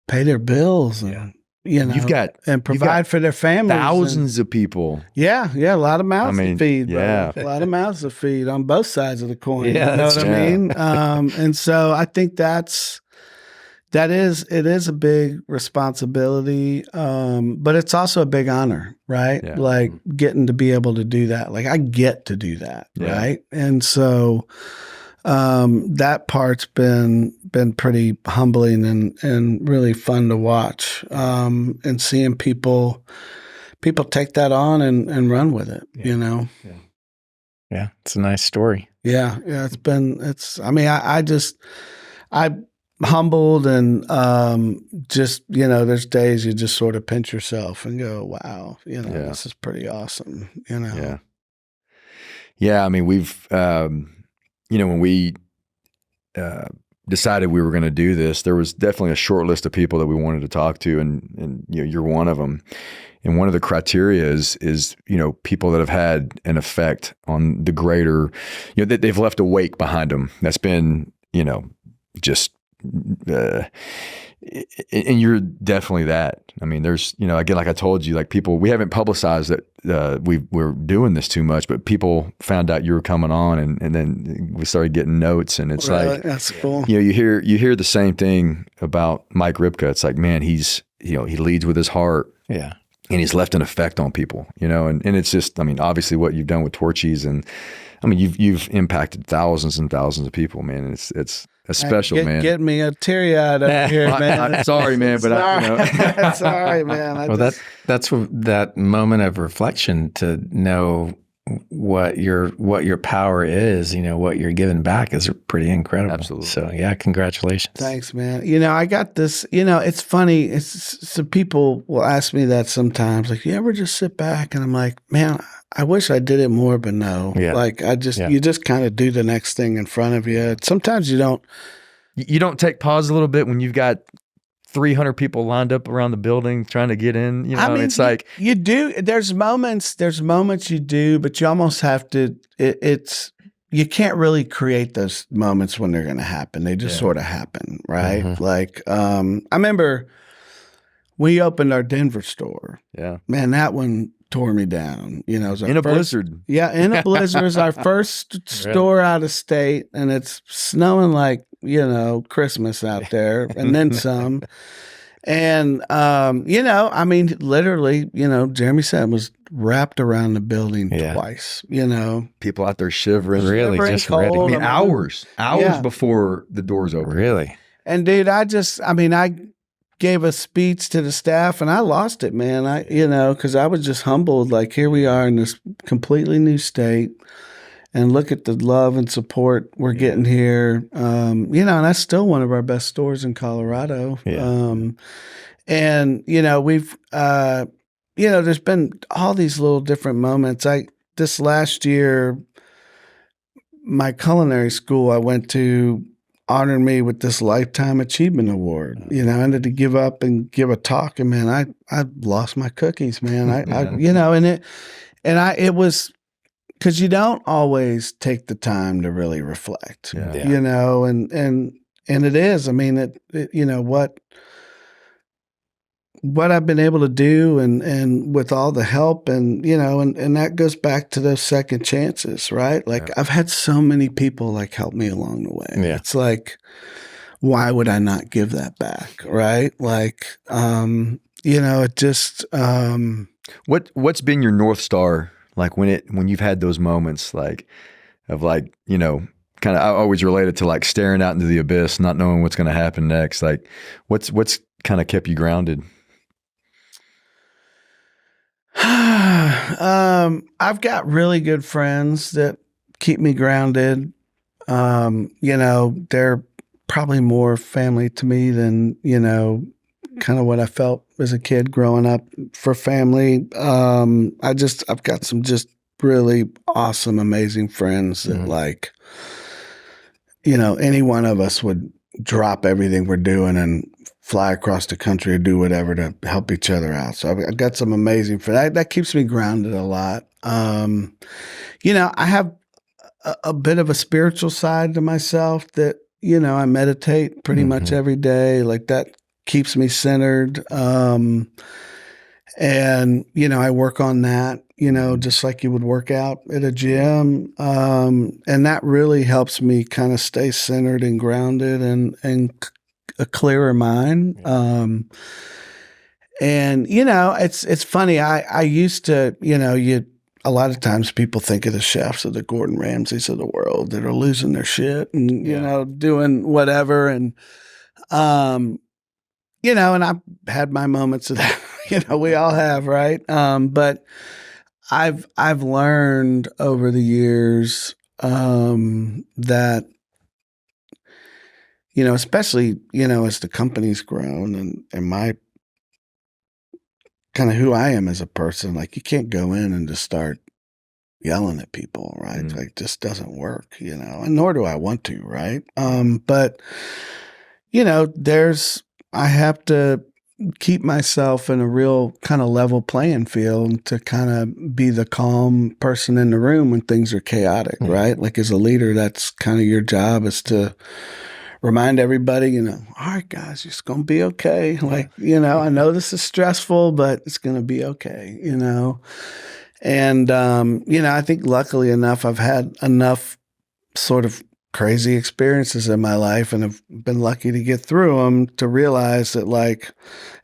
pay their bills and, and provide for their families. Thousands of people. Yeah. A lot of mouths to feed. Yeah. Bro. A lot of mouths to feed on both sides of the coin. Yeah, you know what I mean? And so I think it is a big responsibility. But it's also a big honor, right? Yeah. Like, getting to be able to do that. Like, I get to do that. Yeah. Right. And so, that part's been pretty humbling and really fun to watch. And seeing people take that on and run with it, Yeah. Yeah. It's a nice story. Yeah. I'm humbled and, just, there's days you just sort of pinch yourself and go, wow, this is pretty awesome, Yeah. Yeah. I mean, we've, when we decided we were going to do this, there was definitely a short list of people that we wanted to talk to, and you're one of them. And one of the criteria is people that have had an effect on the greater, that they've left a wake behind them. That's been just. And you're definitely that. I mean, there's, again, like I told you, like people, we haven't publicized that we're doing this too much, but people found out you were coming on, and then we started getting notes, and it's like, that's cool. You hear the same thing about Mike Rypka. It's like, man, he leads with his heart. Yeah. And he's left an effect on people, and it's just, I mean, obviously what you've done with Torchies, and I mean, you've impacted thousands and thousands of people, man. And it's special, man. Get me a teary-eyed up here, man. I'm sorry, man, but That's all right, man. That's that moment of reflection to know what your power is. What you're giving back is pretty incredible. Absolutely. So yeah, congratulations. Thanks, man. I got this. It's funny. So people will ask me that sometimes, like, you ever just sit back? And I'm like, man, I wish I did it more, but no. Yeah. Like you just kind of do the next thing in front of you. Sometimes you don't. You don't take pause a little bit when you've got 300 people lined up around the building trying to get in. I mean, it's like you do. There's moments you do, but you almost have to. You can't really create those moments when they're going to happen. They just sort of happen, right? Mm-hmm. Like I remember we opened our Denver store. Yeah, man, that one tore me down. It was our in a blizzard. Yeah, in a blizzard. It was our first store out of state, and it's snowing like Christmas out there, and then some. And I mean, literally, Jeremy said it was wrapped around the building twice. People out there shivering, really just cold. ready. I mean, hours before the doors open. Really. And dude, I gave a speech to the staff, and I lost it, man. Because I was just humbled. Like, here we are in this completely new state, and look at the love and support we're getting here. And that's still one of our best stores in Colorado. Yeah. And we've, there's been all these little different moments. This last year, my culinary school I went to honored me with this Lifetime Achievement Award. I had to give up and give a talk, and man, I lost my cookies, man. It was because you don't always take the time to really reflect, and it is. I mean, what I've been able to do, and with all the help, and that goes back to those second chances, right? Like I've had so many people like help me along the way. Yeah. It's like, why would I not give that back, right? Like, it just. What's been your North Star? Like when you've had those moments, like of like, kind of, I always relate it to like staring out into the abyss, not knowing what's going to happen next. Like what's kind of kept you grounded? I've got really good friends that keep me grounded. They're probably more family to me than, kind of what I felt as a kid growing up for family. I've got some just really awesome, amazing friends that like, any one of us would drop everything we're doing and fly across the country or do whatever to help each other out. So I've got some amazing friends. That keeps me grounded a lot. I have a bit of a spiritual side to myself that, I meditate pretty much every day. Like that keeps me centered. And, I work on that, just like you would work out at a gym. And that really helps me kind of stay centered and grounded and a clearer mind. It's funny. I used to, a lot of times people think of the chefs of the Gordon Ramsays of the world that are losing their shit and, doing whatever. And, and I've had my moments of that, we all have, right? But I've learned over the years, that, especially, as the company's grown and my kind of who I am as a person, like you can't go in and just start yelling at people, right? Like, it just doesn't work, and nor do I want to, right? But I have to keep myself in a real kind of level playing field to kind of be the calm person in the room when things are chaotic, right? Like, as a leader, that's kind of your job, is to remind everybody, all right, guys, it's going to be okay. Like, I know this is stressful, but it's going to be okay, And, I think luckily enough, I've had enough sort of crazy experiences in my life, and have been lucky to get through them to realize that, like,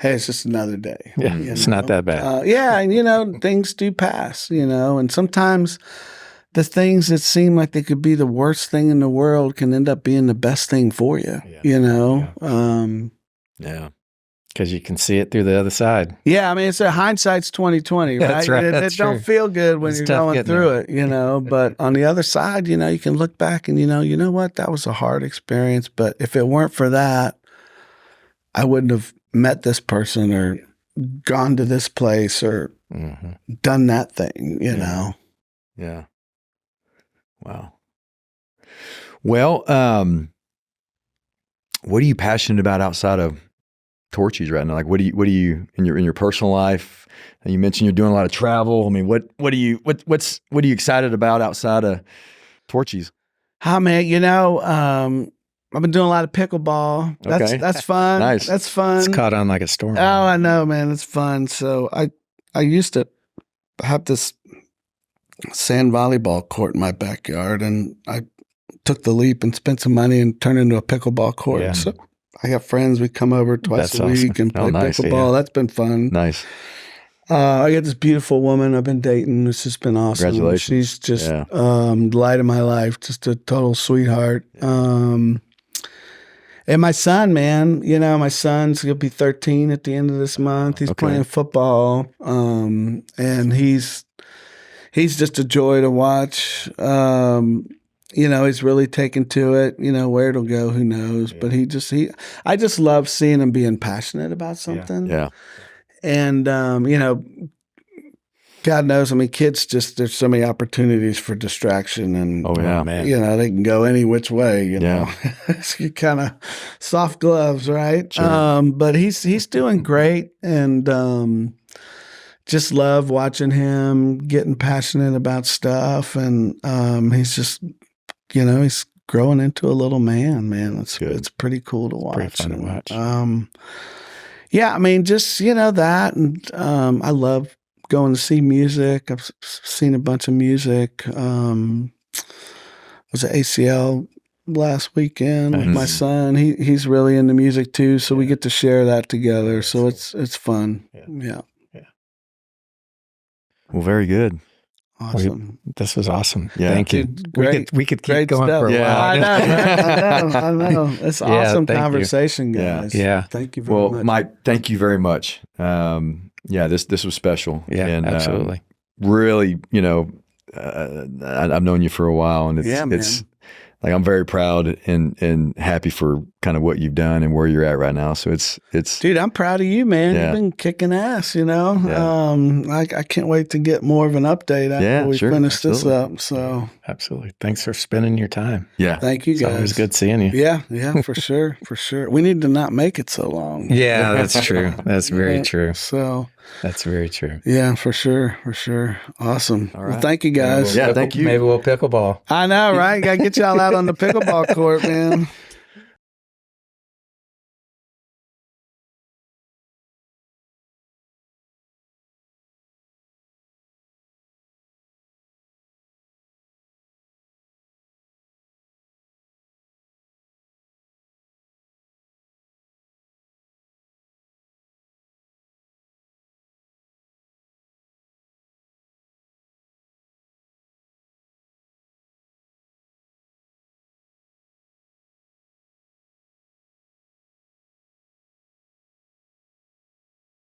hey, it's just another day. Yeah, it's not that bad. Yeah, and things do pass. And sometimes the things that seem like they could be the worst thing in the world can end up being the best thing for you. Yeah. Because you can see it through the other side. Yeah, I mean, it's hindsight's 20/20, right? That's right. It don't feel good when you're going through it, But on the other side, you can look back and you know what, that was a hard experience. But if it weren't for that, I wouldn't have met this person or gone to this place or done that thing. Yeah. Wow. Well, what are you passionate about outside of Torchies right now? Like, what do you in your personal life? And you mentioned you're doing a lot of travel. I mean, what are you excited about outside of Torchies? Oh man, I've been doing a lot of pickleball. That's fun. Nice. That's fun. It's caught on like a storm. Oh, I know, man. It's fun. So I used to have this sand volleyball court in my backyard, and I took the leap and spent some money and turned it into a pickleball court. Yeah. So I got friends. We come over twice a week and play pickleball. That's been fun. Nice. I got this beautiful woman I've been dating. It's just been awesome. Congratulations. She's just the light of my life. Just a total sweetheart. And my son, man, my son's going to be 13 at the end of this month. He's playing football. And he's just a joy to watch. He's really taken to it. Where it'll go, who knows? Yeah. But I just love seeing him being passionate about something. Yeah. And, God knows, I mean, kids there's so many opportunities for distraction, and, man. They can go any which way, know. It's kind of soft gloves, right? Sure. But he's doing great, and, just love watching him getting passionate about stuff. And, he's just, he's growing into a little man. It's pretty cool to watch. Pretty fun to watch. Yeah, I mean, just, that. And I love going to see music. I've seen a bunch of music. Was at ACL last weekend with my son. He's really into music too, so we get to share that together. So it's fun. Yeah. Well, very good. Awesome. This was awesome. Yeah. Thank you. Great. We could keep Great going stuff. for a while. I know. It's awesome conversation, guys. Yeah. Thank you very much. Well, Mike, thank you very much. This was special. Yeah, and, absolutely. Really, I've known you for a while, and it's like, I'm very proud and happy for kind of what you've done and where you're at right now. So it's dude, I'm proud of you, man. You've been kicking ass, I can't wait to get more of an update after we finish this up. So absolutely. Thanks for spending your time. Yeah. Thank you, guys. It was good seeing you. Yeah, for sure. For sure. We need to not make it so long. Yeah, that's true. That's very true. So that's very true. Yeah, for sure. For sure. Awesome. All right. Well, thank you, guys. Yeah, thank you. Maybe we'll pickleball. I know, right? Got to get y'all out on the pickleball court, man.